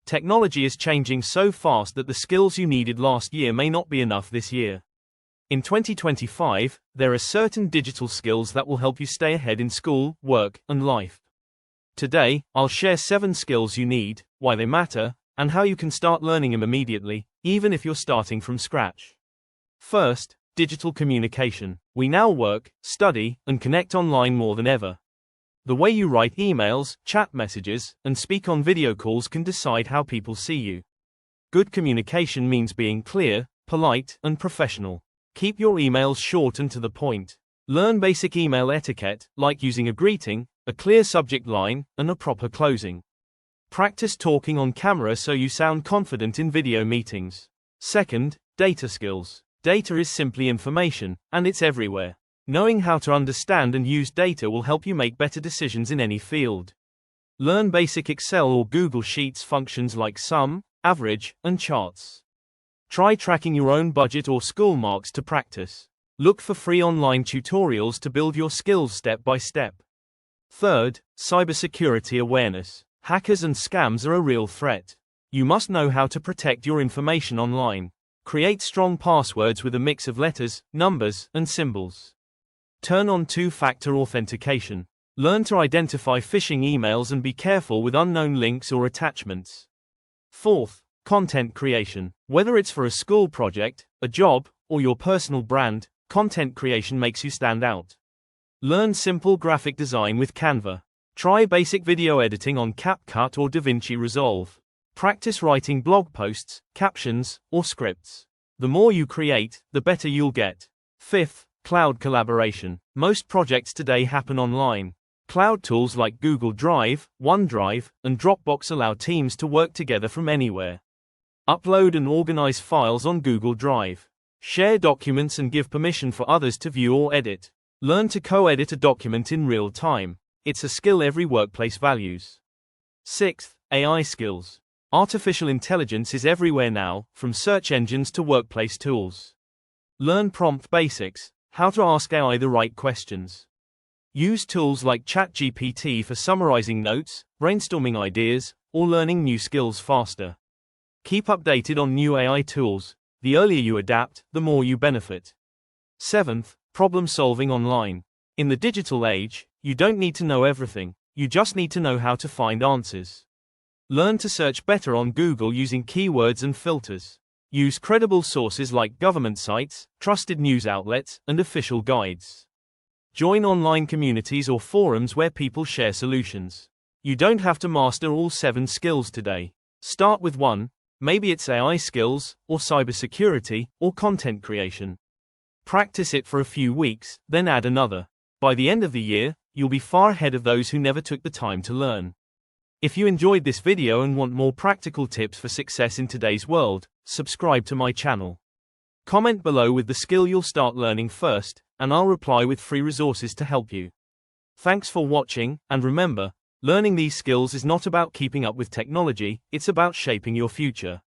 Technology is changing so fast that the skills you needed last year may not be enough this year. In 2025, there are certain digital skills that will help you stay ahead in school, work, and life. Today, I'll share 7 skills you need, why they matter, and how you can start learning them immediately, even if you're starting from scratch. First, digital communication. We now work, study, and connect online more than ever. The way you write emails, chat messages, and speak on video calls can decide how people see you. Good communication means being clear, polite, and professional. Keep your emails short and to the point. Learn basic email etiquette, like using a greeting, a clear subject line, and a proper closing. Practice talking on camera so you sound confident in video meetings. Second, data skills. Data is simply information, and it's everywhere. Knowing how to understand and use data will help you make better decisions in any field. Learn basic Excel or Google Sheets functions like sum, average, and charts. Try tracking your own budget or school marks to practice. Look for free online tutorials to build your skills step by step. Third, cybersecurity awareness. Hackers and scams are a real threat. You must know how to protect your information online. Create strong passwords with a mix of letters, numbers, and symbols. Turn on two-factor authentication. Learn to identify phishing emails and be careful with unknown links or attachments. Fourth, content creation. Whether it's for a school project, a job, or your personal brand, content creation makes you stand out. Learn simple graphic design with Canva. Try basic video editing on CapCut or DaVinci Resolve. Practice writing blog posts, captions, or scripts. The more you create, the better you'll get. Fifth, cloud collaboration. Most projects today happen online. Cloud tools like Google Drive, OneDrive, and Dropbox allow teams to work together from anywhere. Upload and organize files on Google Drive. Share documents and give permission for others to view or edit. Learn to co-edit a document in real time. It's a skill every workplace values. Sixth, AI skills. Artificial intelligence is everywhere now, from search engines to workplace tools. Learn prompt basics, how to ask AI the right questions. Use tools like ChatGPT for summarizing notes, brainstorming ideas, or learning new skills faster. Keep updated on new AI tools. The earlier you adapt, the more you benefit. Seventh, problem solving online. In the digital age, you don't need to know everything, you just need to know how to find answers. Learn to search better on Google using keywords and filters. Use credible sources like government sites, trusted news outlets, and official guides. Join online communities or forums where people share solutions. You don't have to master all 7 skills today. Start with one. Maybe it's AI skills, or cybersecurity, or content creation. Practice it for a few weeks, then add another. By the end of the year, you'll be far ahead of those who never took the time to learn. If you enjoyed this video and want more practical tips for success in today's world, subscribe to my channel. Comment below with the skill you'll start learning first, and I'll reply with free resources to help you. Thanks for watching, and remember, learning these skills is not about keeping up with technology, it's about shaping your future.